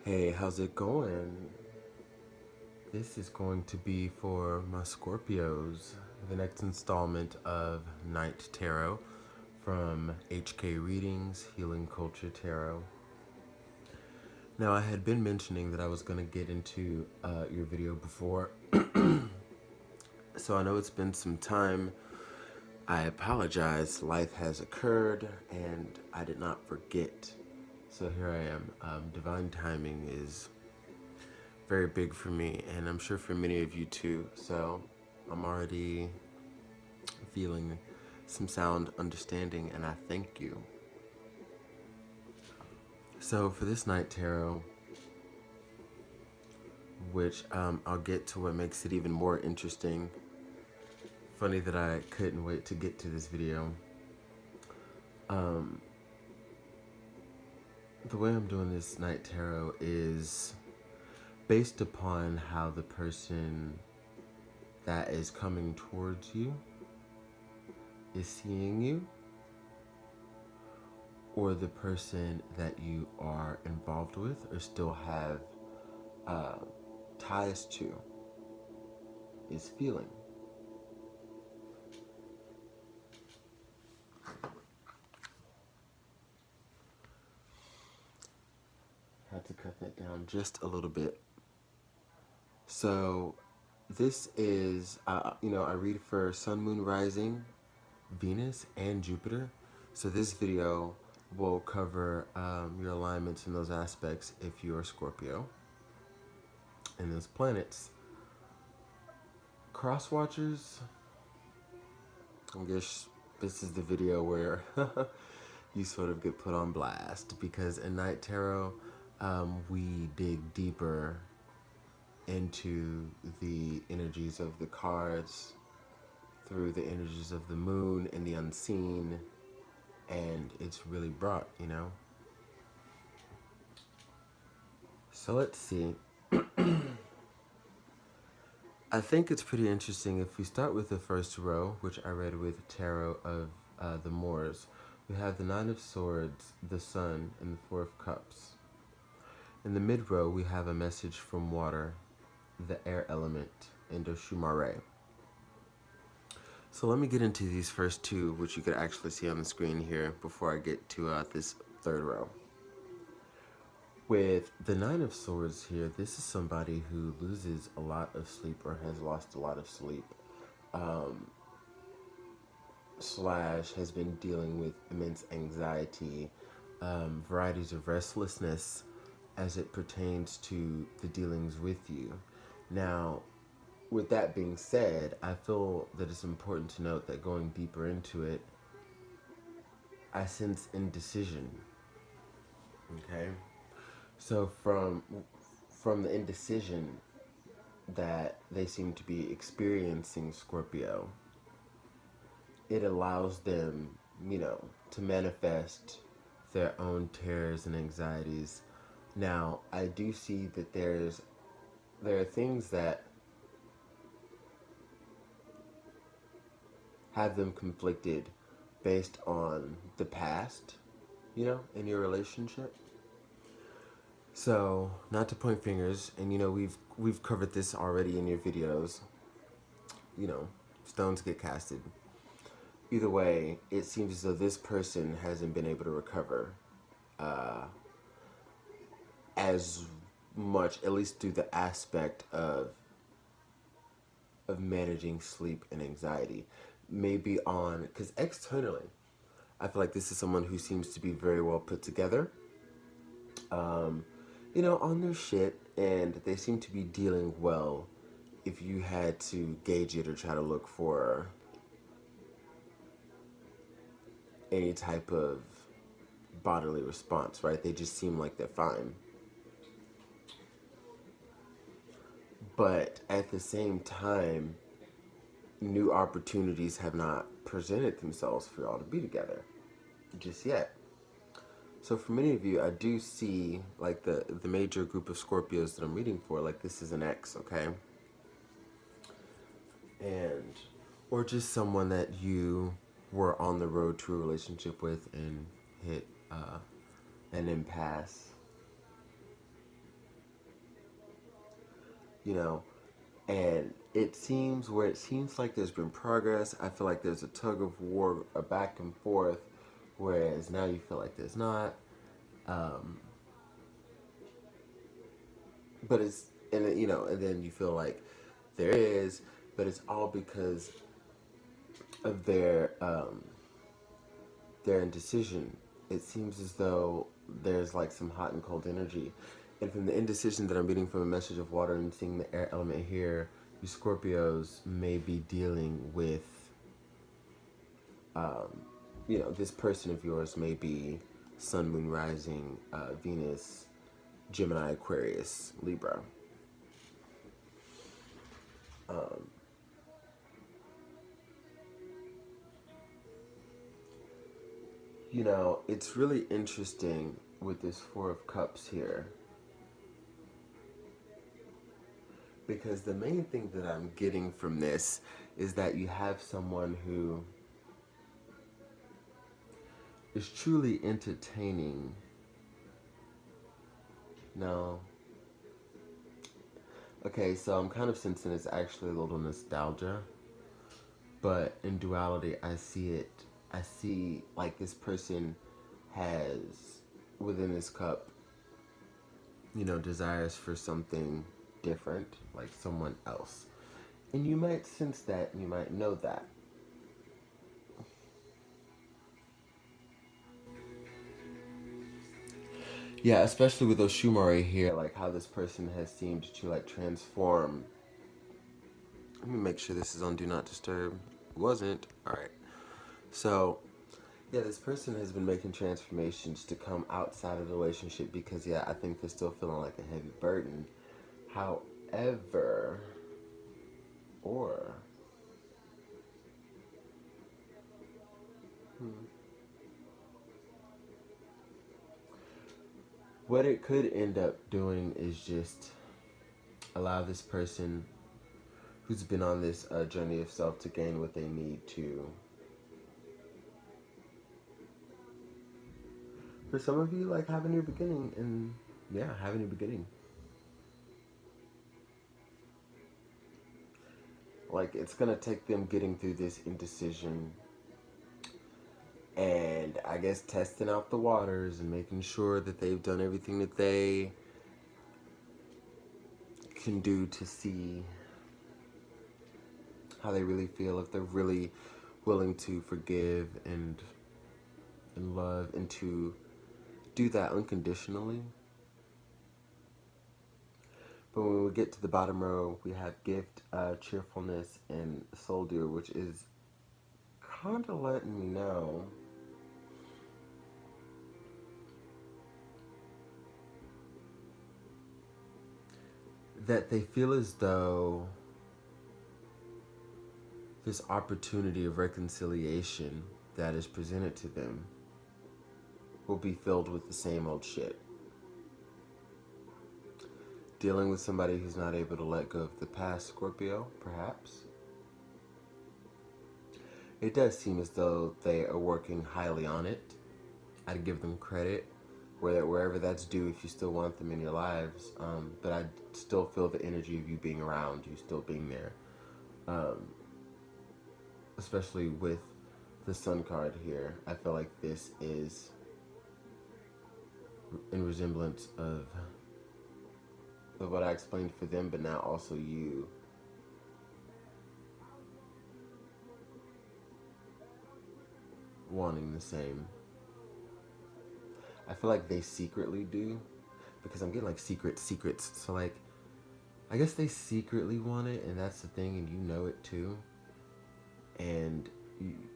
Hey, how's it going? This is going to be for my Scorpios, the next installment of Night Tarot from HK Readings, Healing Culture Tarot. Now, I had been mentioning that I was going to get into your video before, so I know it's been some time. I apologize, life has occurred and I did not forget. So here I am. Divine timing is very big for me, and I'm sure for many of you too. So I'm already feeling some sound understanding, and I thank you. So for this night tarot, which I'll get to what makes it even more interesting. Funny that I couldn't wait to get to this video. The way I'm doing this night tarot is based upon how the person that is coming towards you is seeing you, or the person that you are involved with or still have ties to is feeling. Had to cut that down just a little bit. So this is, I read for Sun, Moon, Rising, Venus, and Jupiter. So this video will cover your alignments in those aspects if you are Scorpio. And those planets. Cross watchers, I guess this is the video where you sort of get put on blast, because in Night Tarot, we dig deeper into the energies of the cards, through the energies of the moon and the unseen, and it's really brought, So let's see. I think it's pretty interesting if we start with the first row, which I read with Tarot of the Moors. We have the Nine of Swords, the Sun, and the Four of Cups. In the mid row, we have a message from water, the air element, and Oshumare. So let me get into these first two, which you could actually see on the screen here before I get to this third row. With the Nine of Swords here, this is somebody who loses a lot of sleep or has lost a lot of sleep. Slash has been dealing with immense anxiety, varieties of restlessness as it pertains to the dealings with you. Now, with that being said, I feel that it's important to note that going deeper into it, I sense indecision. Okay? So from the indecision that they seem to be experiencing, Scorpio, it allows them, to manifest their own terrors and anxieties. Now, I do see that there are things that have them conflicted based on the past, in your relationship. So, not to point fingers, and we've covered this already in your videos. Stones get casted. Either way, it seems as though this person hasn't been able to recover as much, at least through the aspect of managing sleep and anxiety. Maybe because externally, I feel like this is someone who seems to be very well put together, on their shit, and they seem to be dealing well. If you had to gauge it or try to look for any type of bodily response, right? They just seem like they're fine. But at the same time, new opportunities have not presented themselves for y'all to be together just yet. So for many of you, I do see, like, the major group of Scorpios that I'm reading for, like, this is an ex, okay? Or just someone that you were on the road to a relationship with and hit an impasse. you know, and it seems like there's been progress. I feel like there's a tug of war, a back and forth, whereas now you feel like there's not. Um, but it's and you know, and then you feel like there is, but it's all because of their indecision. It seems as though there's like some hot and cold energy. And from the indecision that I'm reading from a message of water and seeing the air element here, you Scorpios may be dealing with, this person of yours may be Sun, Moon, Rising, Venus, Gemini, Aquarius, Libra. Um, it's really interesting with this Four of Cups here because the main thing that I'm getting from this is that you have someone who is truly entertaining. No. Okay, so I'm kind of sensing it's actually a little nostalgia, but in duality, I see it. I see like this person has within this cup, desires for something different, like someone else. And you might sense that, and you might know that. Yeah, especially with Oshumari here, like how this person has seemed to like transform. Let me make sure this is on Do Not Disturb. It wasn't. Alright. So, yeah, this person has been making transformations to come outside of the relationship because, yeah, I think they're still feeling like a heavy burden. However, or, hmm, what it could end up doing is just allow this person who's been on this journey of self to gain what they need to. For some of you, like, have a new beginning, and yeah, have a new beginning. Like, it's gonna take them getting through this indecision and I guess testing out the waters and making sure that they've done everything that they can do to see how they really feel, if they're really willing to forgive and love and to do that unconditionally. But when we get to the bottom row, we have gift, cheerfulness, and soldier, which is kind of letting me know that they feel as though this opportunity of reconciliation that is presented to them will be filled with the same old shit. Dealing with somebody who's not able to let go of the past, Scorpio, perhaps. It does seem as though they are working highly on it. I'd give them credit wherever that's due if you still want them in your lives. But I still feel the energy of you being around, you still being there. Especially with the Sun card here. I feel like this is in resemblance of what I explained for them, but now also you. Wanting the same. I feel like they secretly do, because I'm getting like secrets. So like, I guess they secretly want it, and that's the thing, and you know it too. And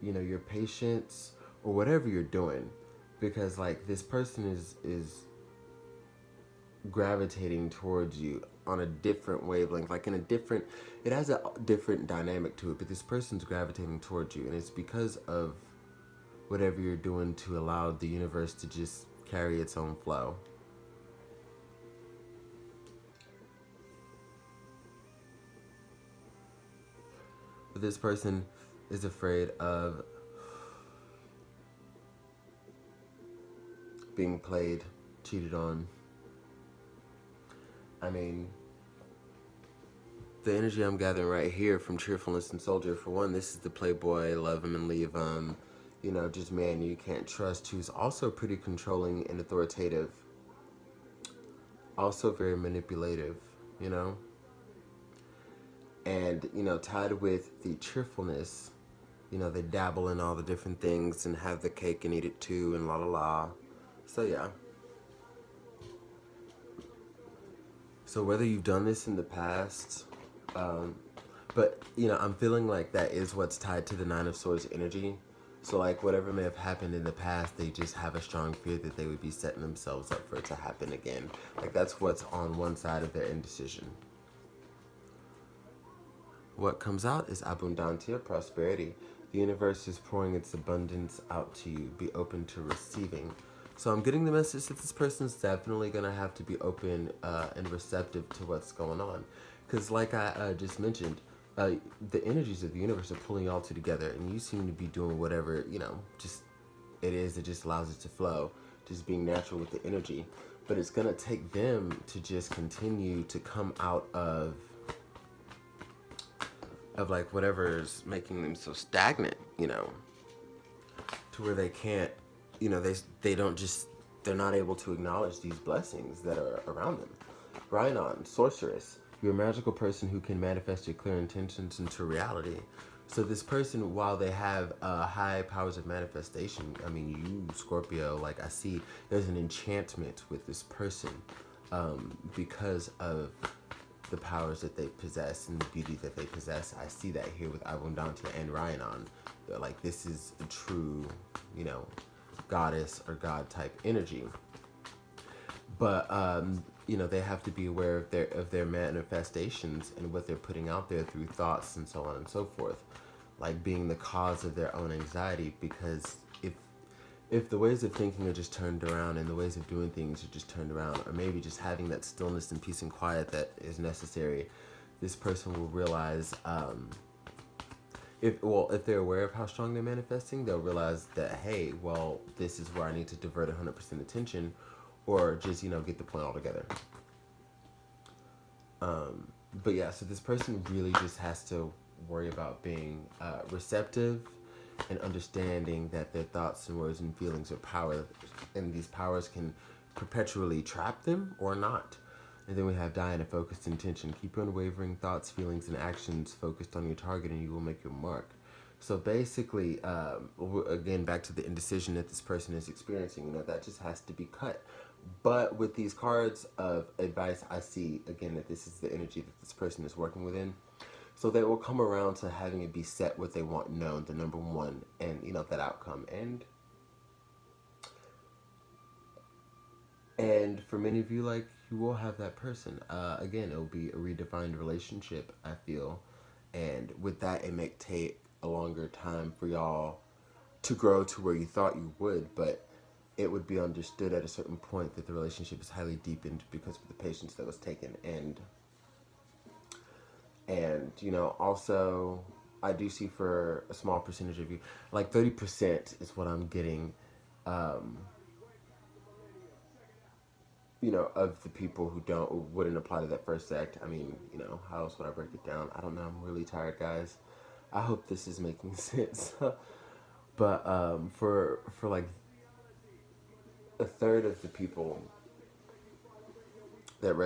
your patience or whatever you're doing, because like this person is gravitating towards you on a different wavelength, like in a different, it has a different dynamic to it, but this person's gravitating towards you, and it's because of whatever you're doing to allow the universe to just carry its own flow. But this person is afraid of being played, cheated on. I mean, the energy I'm gathering right here from cheerfulness and soldier, for one, this is the playboy, love him and leave him, just man you can't trust, who's also pretty controlling and authoritative, also very manipulative, you know? And, tied with the cheerfulness, they dabble in all the different things and have the cake and eat it too and la la la. So, yeah. So, whether you've done this in the past, but, I'm feeling like that is what's tied to the Nine of Swords energy. So, like, whatever may have happened in the past, they just have a strong fear that they would be setting themselves up for it to happen again. Like, that's what's on one side of their indecision. What comes out is abundantia, prosperity. The universe is pouring its abundance out to you. Be open to receiving. So I'm getting the message that this person's definitely going to have to be open and receptive to what's going on. Because like I just mentioned, the energies of the universe are pulling y'all two together, and you seem to be doing whatever, just it is that just allows it to flow, just being natural with the energy. But it's going to take them to just continue to come out of like whatever's making them so stagnant, to where they can't, they're not able to acknowledge these blessings that are around them. Rhinon, sorceress, you're a magical person who can manifest your clear intentions into reality. So this person, while they have high powers of manifestation, I mean, you, Scorpio, like I see, there's an enchantment with this person because of the powers that they possess and the beauty that they possess. I see that here with Abundantia and Rhinon. Like, this is a true, goddess or god type energy. But they have to be aware of their manifestations and what they're putting out there through thoughts and so on and so forth, like being the cause of their own anxiety. Because if the ways of thinking are just turned around and the ways of doing things are just turned around, or maybe just having that stillness and peace and quiet that is necessary, this person will realize, if they're aware of how strong they're manifesting, they'll realize that, hey, well, this is where I need to divert 100% attention, or just, get the point altogether. But yeah, so this person really just has to worry about being receptive and understanding that their thoughts and words and feelings are power, and these powers can perpetually trap them or not. And then we have Diana, focused intention. Keep your unwavering thoughts, feelings, and actions focused on your target, and you will make your mark. So basically, again, back to the indecision that this person is experiencing, that just has to be cut. But with these cards of advice, I see, again, that this is the energy that this person is working within. So they will come around to having it be set what they want known, the number one, and, that outcome. And for many of you, like, you will have that person. Again, it will be a redefined relationship, I feel. And with that, it may take a longer time for y'all to grow to where you thought you would, but it would be understood at a certain point that the relationship is highly deepened because of the patience that was taken. And also, I do see for a small percentage of you, like 30% is what I'm getting, of the people who wouldn't apply to that first act. I mean, how else would I break it down? I don't know. I'm really tired, guys. I hope this is making sense. But for like a third of the people that have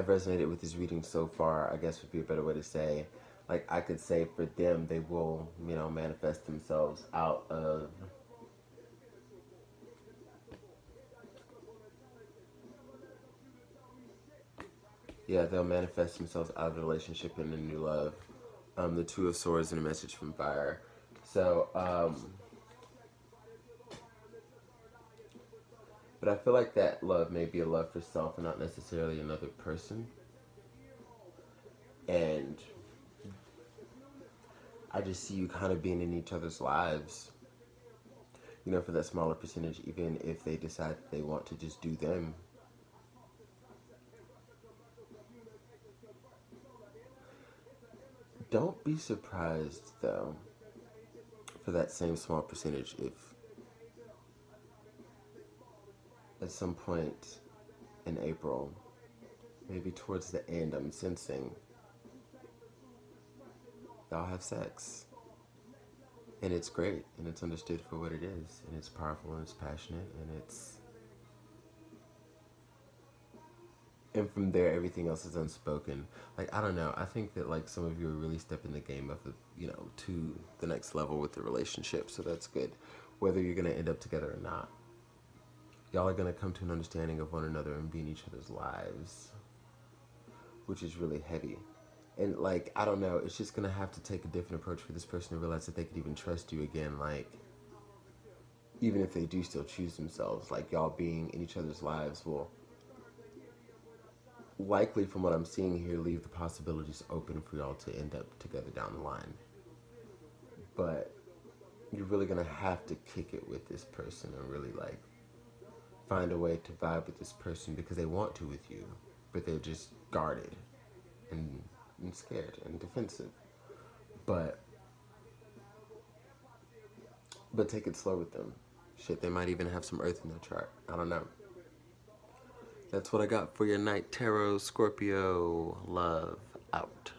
resonated with this reading so far, I guess would be a better way to say, like, I could say for them, they will, manifest themselves out of they'll manifest themselves out of the relationship in a new love. The Two of Swords and a message from fire. So, but I feel like that love may be a love for self and not necessarily another person. And I just see you kind of being in each other's lives, for that smaller percentage, even if they decide they want to just do them. Don't be surprised, though, for that same small percentage if at some point in April maybe towards the end, I'm sensing y'all have sex. And it's great, and it's understood for what it is, and it's powerful, and it's passionate, and it's... And from there, everything else is unspoken. Like, I don't know. I think that, like, some of you are really stepping the game up, to the next level with the relationship. So that's good. Whether you're going to end up together or not, y'all are going to come to an understanding of one another and be in each other's lives, which is really heavy. And, like, I don't know. It's just going to have to take a different approach for this person to realize that they could even trust you again. Like, even if they do still choose themselves, like, y'all being in each other's lives will likely, from what I'm seeing here, leave the possibilities open for y'all to end up together down the line. But you're really gonna have to kick it with this person and really, like, find a way to vibe with this person because they want to with you, but they're just guarded and scared and defensive. But take it slow with them. Shit, they might even have some earth in their chart. I don't know. That's what I got for your night tarot, Scorpio. Love out.